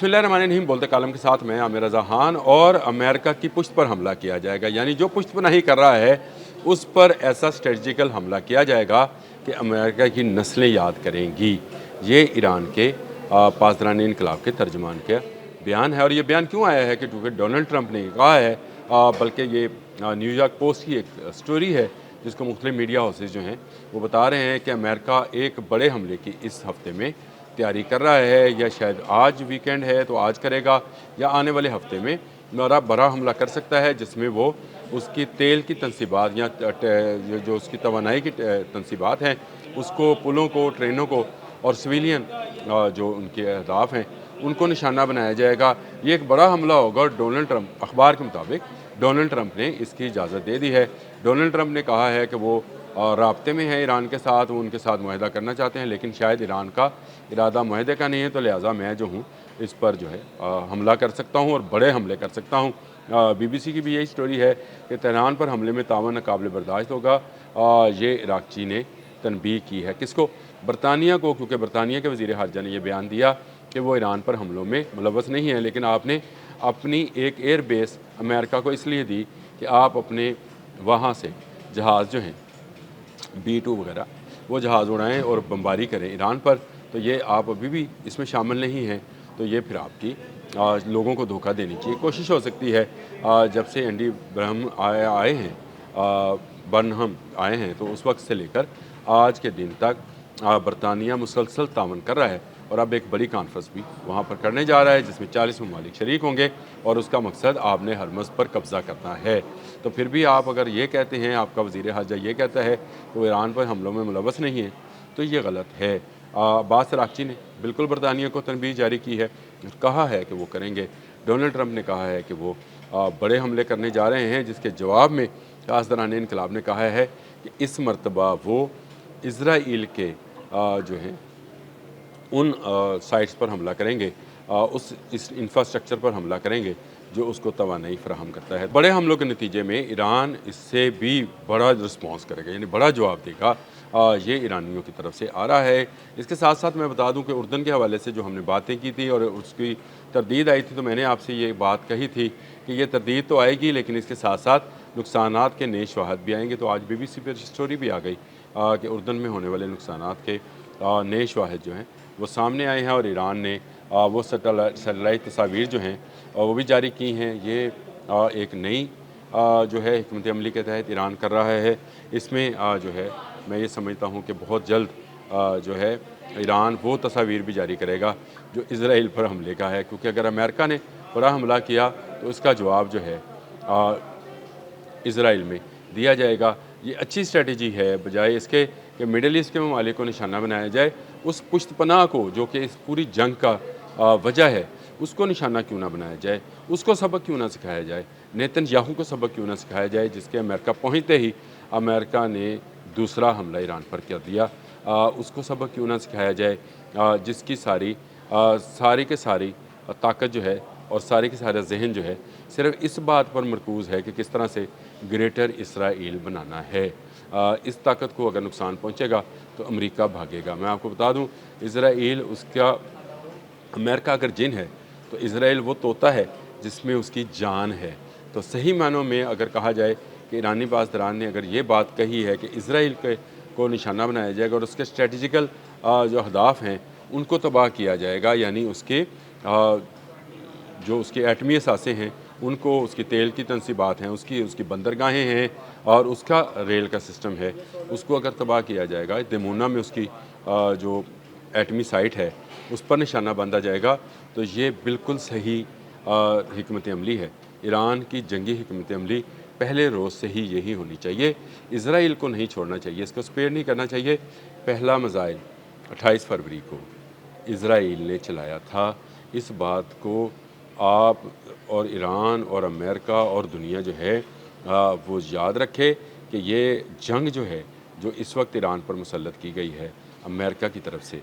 बिस्मिल्लाहिर्रहमानिर्रहीम बोलते कालम के साथ मैं आमिर रज़ा खान। और अमेरिका की पुश्त पर हमला किया जाएगा, यानी जो पुश्त पनाही कर रहा है उस पर ऐसा स्ट्रेटजिकल हमला किया जाएगा कि अमेरिका की नस्लें याद करेंगी। ये ईरान के पासदारान इनकलाब के तर्जुमान का बयान है। और ये बयान क्यों आया है कि क्योंकि डोनाल्ड ट्रंप ने कहा है, बल्कि ये न्यूयॉर्क पोस्ट की एक स्टोरी है जिसको मुख्तलिफ मीडिया हाउसेज जो हैं वो बता रहे हैं कि अमेरिका एक बड़े हमले की इस हफ्ते में तैयारी कर रहा है, या शायद आज वीकेंड है तो आज करेगा, या आने वाले हफ्ते में बड़ा हमला कर सकता है जिसमें वो उसकी तेल की तनसीबात या जो उसकी तवानाई की तनसीबात हैं उसको, पुलों को, ट्रेनों को और सिविलियन जो उनके अहदाफ हैं उनको निशाना बनाया जाएगा। ये एक बड़ा हमला होगा। डोनाल्ड ट्रंप, अखबार के मुताबिक डोनाल्ड ट्रंप ने इसकी इजाज़त दे दी है। डोनाल्ड ट्रंप ने कहा है कि वो राब्ते में है ईरान के साथ, वो उनके साथ मुआहदा करना चाहते हैं, लेकिन शायद ईरान का इरादा मुआहदे का नहीं है, तो लिहाजा मैं जो हूँ इस पर जो है हमला कर सकता हूँ और बड़े हमले कर सकता हूँ। BBC की भी यही स्टोरी है कि तेहरान पर हमले में तावन नाकाबिल बर्दाश्त होगा। ये इराक़ची ने तनबीह की है, किसको? बरतानिया को, क्योंकि बरतानिया के वज़ीर ख़ारजा ने यह बयान दिया कि वो ईरान पर हमलों में मुलव्वस नहीं है, लेकिन आपने अपनी एक एयर बेस अमेरिका को इसलिए दी कि आप अपने वहाँ से जहाज़ जो हैं B-2 वगैरह वो जहाज़ उड़ाएं और बमबारी करें ईरान पर, तो ये आप अभी भी इसमें शामिल नहीं हैं। तो ये फिर आपकी लोगों को धोखा देने की कोशिश हो सकती है। जब से एंडी ब्रहम आए हैं, बर्नहम आए हैं, तो उस वक्त से लेकर आज के दिन तक बरतानिया मुसलसल तावन कर रहा है और अब एक बड़ी कॉन्फ्रेंस भी वहाँ पर करने जा रहा है जिसमें 40 ममालिक शरीक होंगे और उसका मकसद आपने हरमज़ पर कब्ज़ा करना है। तो फिर भी आप अगर ये कहते हैं, आपका वज़ीर ख़ारजा ये कहता है कि वो ईरान पर हमलों में मुलव्वस नहीं है, तो ये गलत है। अब्बास अराग़ची ने बिल्कुल बरतानिया को तनबीह जारी की है, कहा है कि वो करेंगे। डोनाल्ड ट्रंप ने कहा है कि वो बड़े हमले करने जा रहे हैं, जिसके जवाब में पासदारान इनकलाब ने कहा है कि इस मरतबा वो इज़राइल के जो हैं उन साइट्स पर हमला करेंगे, इस इंफ्रास्ट्रक्चर पर हमला करेंगे जो उसको तवानाई फराहम करता है। बड़े हमलों के नतीजे में ईरान इससे भी बड़ा रिस्पॉन्स करेगा, यानी बड़ा जवाब देगा। ये ईरानियों की तरफ से आ रहा है। इसके साथ साथ मैं बता दूं कि उर्दन के हवाले से जो हमने बातें की थी और उसकी तरदीद आई थी, तो मैंने आपसे ये बात कही थी कि ये तरदीद तो आएगी, लेकिन इसके साथ साथ नुकसानात के नए शवाहद भी आएंगे। तो आज BBC पर स्टोरी भी आ गई कि उर्दन में होने वाले नुकसानात के नए शवाहद जो हैं वो सामने आए हैं और ईरान ने वो सैटेलाइट तस्वीर जो हैं वो भी जारी की हैं। ये एक नई जो है हिकमत अमली के तहत ईरान कर रहा है। इसमें जो है मैं ये समझता हूँ कि बहुत जल्द जो है ईरान वो तस्वीर भी जारी करेगा जो इज़राइल पर हमले का है, क्योंकि अगर अमेरिका ने बड़ा हमला किया तो उसका जवाब जो है इज़राइल में दिया जाएगा। ये अच्छी स्ट्रेटजी है, बजाय इसके कि मिडल ईस्ट के ममालिक को निशाना बनाया जाए, उस पुश्त पनाह को जो कि इस पूरी जंग का वजह है उसको निशाना क्यों ना बनाया जाए, उसको सबक क्यों ना सिखाया जाए, नेतन्याहू को सबक क्यों ना सिखाया जाए, जिसके अमेरिका पहुँचते ही अमेरिका ने दूसरा हमला ईरान पर कर दिया, उसको सबक क्यों ना सिखाया जाए, जिसकी सारी के सारी ताकत जो है और सारे के सारा जहन जो है सिर्फ इस बात पर मरकूज़ है कि किस तरह से ग्रेटर इसराइल बनाना है। इस ताकत को अगर नुकसान पहुंचेगा तो अमेरिका भागेगा। मैं आपको बता दूं, इसराइल उसका, अमेरिका अगर जिन है तो इसराइल वो तोता है जिसमें उसकी जान है। तो सही मानों में अगर कहा जाए कि ईरानी पासदारान ने अगर ये बात कही है कि इसराइल को निशाना बनाया जाएगा और उसके स्ट्रेटजिकल जो अहदाफ हैं उनको तबाह किया जाएगा, यानी उसके जो उसके एटमी असासे हैं उनको, उसकी तेल की तनसीबात हैं, उसकी बंदरगाहें हैं और उसका रेल का सिस्टम है, उसको अगर तबाह किया जाएगा, दमूना में उसकी जो एटमी साइट है उस पर निशाना बांधा जाएगा, तो ये बिल्कुल सही हिकमत अमली है। ईरान की जंगी हिकमत अमली पहले रोज़ से ही यही होनी चाहिए। इसराइल को नहीं छोड़ना चाहिए, इसको स्पेयर नहीं करना चाहिए। पहला मिसाइल 28 फरवरी को इसराइल ने चलाया था। इस बात को आप और ईरान और अमेरिका और दुनिया जो है वो याद रखे कि ये जंग जो है, जो इस वक्त ईरान पर मुसल्लत की गई है अमेरिका की तरफ से,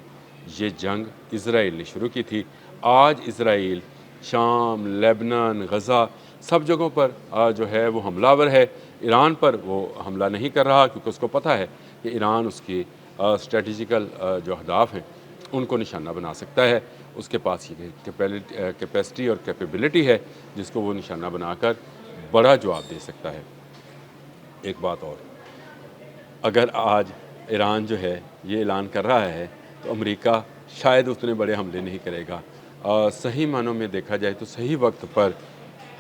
ये जंग इसराइल ने शुरू की थी। आज इसराइल शाम, लेबनान, गज़ा सब जगहों पर जो है वो हमलावर है। ईरान पर वो हमला नहीं कर रहा क्योंकि उसको पता है कि ईरान उसकी स्ट्रेटजिकल जो अहदाफ हैं उनको निशाना बना सकता है उसके पास ये कैपेसिटी और कैपेबिलिटी है जिसको वो निशाना बनाकर बड़ा जवाब दे सकता है। एक बात और, अगर आज ईरान जो है ये ऐलान कर रहा है तो अमेरिका शायद उतने बड़े हमले नहीं करेगा। सही मानों में देखा जाए तो सही वक्त पर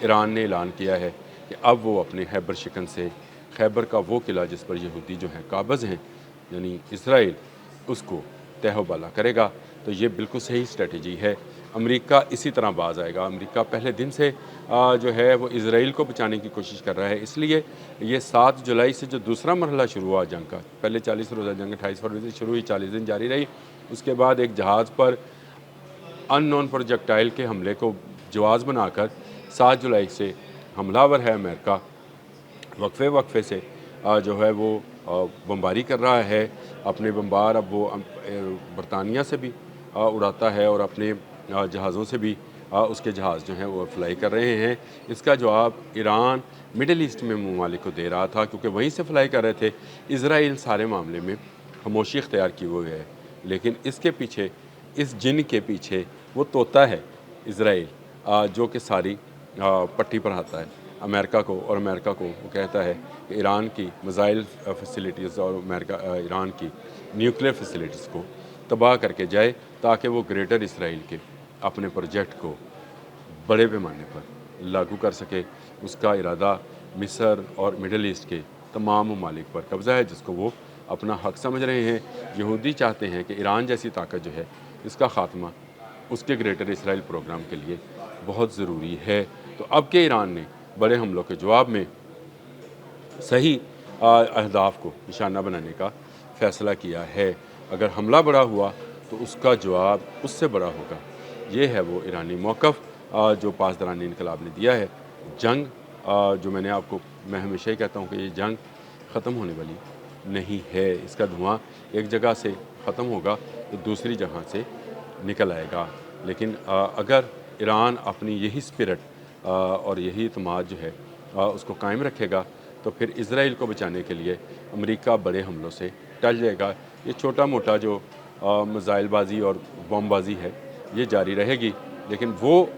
ईरान ने ऐलान किया है कि अब वो अपने खैबर शिकन से खैबर का वो किला जिस पर यहूदी जो हैं काबज़ हैं यानी इसराइल, उसको तहबाला करेगा। तो ये बिल्कुल सही स्ट्रेटजी है। अमेरिका इसी तरह बाज आएगा। अमेरिका पहले दिन से जो है वो इसराइल को बचाने की कोशिश कर रहा है। इसलिए ये 7 जुलाई से जो दूसरा मरहला शुरू हुआ जंग का, पहले 40 रोज़ा जंग 28 फरवरी से शुरू हुई, 40 दिन जारी रही। उसके बाद एक जहाज़ पर अननोन प्रोजेक्टाइल के हमले को जवाज़ बनाकर 7 जुलाई से हमलावर है अमेरिका, वक्फे वक्फे से जो है वो बमबारी कर रहा है। अपने बमबार अब वो बरतानिया से भी उड़ाता है और अपने जहाज़ों से भी उसके जहाज़ जो हैं वो फ्लाई कर रहे हैं। इसका जवाब ईरान मिडल ईस्ट में ममालिक को दे रहा था क्योंकि वहीं से फ्लाई कर रहे थे। इसराइल सारे मामले में खामोशी इख्तियार किए हुए है, लेकिन इसके पीछे, इस जिन के पीछे वो तोता है इसराइल, जो कि सारी पट्टी पर आता है अमेरिका को, और अमेरिका को वो कहता है कि ईरान की मिसाइल फैसिलिटीज़ और ईरान की न्यूक्लियर फैसिलिटीज़ को तबाह करके जाए ताकि वो ग्रेटर इसराइल के अपने प्रोजेक्ट को बड़े पैमाने पर लागू कर सके। उसका इरादा मिस्र और मिडल ईस्ट के तमाम ममालिक पर कब्ज़ा है जिसको वो अपना हक समझ रहे हैं। यहूदी चाहते हैं कि ईरान जैसी ताकत जो है इसका ख़ात्मा उसके ग्रेटर इसराइल प्रोग्राम के लिए बहुत ज़रूरी है। तो अब के ईरान ने बड़े हमलों के जवाब में सही अहदाफ को निशाना बनाने का फ़ैसला किया है। अगर हमला बड़ा हुआ तो उसका जवाब उससे बड़ा होगा। ये है वो ईरानी मौक़िफ़ जो पासदारानी इनकलाब ने दिया है। जंग जो मैं हमेशा ही कहता हूँ कि ये जंग ख़त्म होने वाली नहीं है। इसका धुआं एक जगह से ख़त्म होगा तो दूसरी जगह से निकल आएगा। लेकिन अगर ईरान अपनी यही स्पिरिट और यही इत्मीनान जो है उसको कायम रखेगा तो फिर इसराइल को बचाने के लिए अमेरिका बड़े हमलों से टल जाएगा। ये छोटा मोटा जो मिसाइलबाजी और बमबाजी है ये जारी रहेगी, लेकिन वो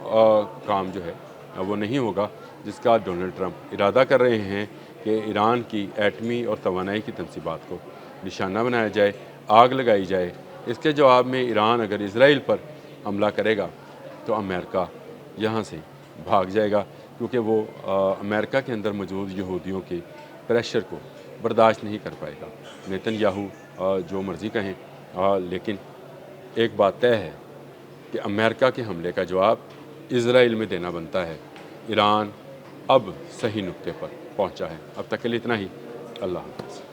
काम जो है वो नहीं होगा जिसका डोनाल्ड ट्रंप इरादा कर रहे हैं कि ईरान की एटमी और तवानाई की तनसीबात को निशाना बनाया जाए, आग लगाई जाए। इसके जवाब में ईरान अगर इसराइल पर हमला करेगा तो अमेरिका यहाँ से भाग जाएगा क्योंकि वो अमेरिका के अंदर मौजूद यहूदियों के प्रेशर को बर्दाश्त नहीं कर पाएगा। नेतन्याहू जो मर्ज़ी कहें, लेकिन एक बात तय है कि अमेरिका के हमले का जवाब इसराइल में देना बनता है। ईरान अब सही नुक्ते पर पहुंचा है। अब तक के लिए इतना ही। अल्लाह हाफ़िज़।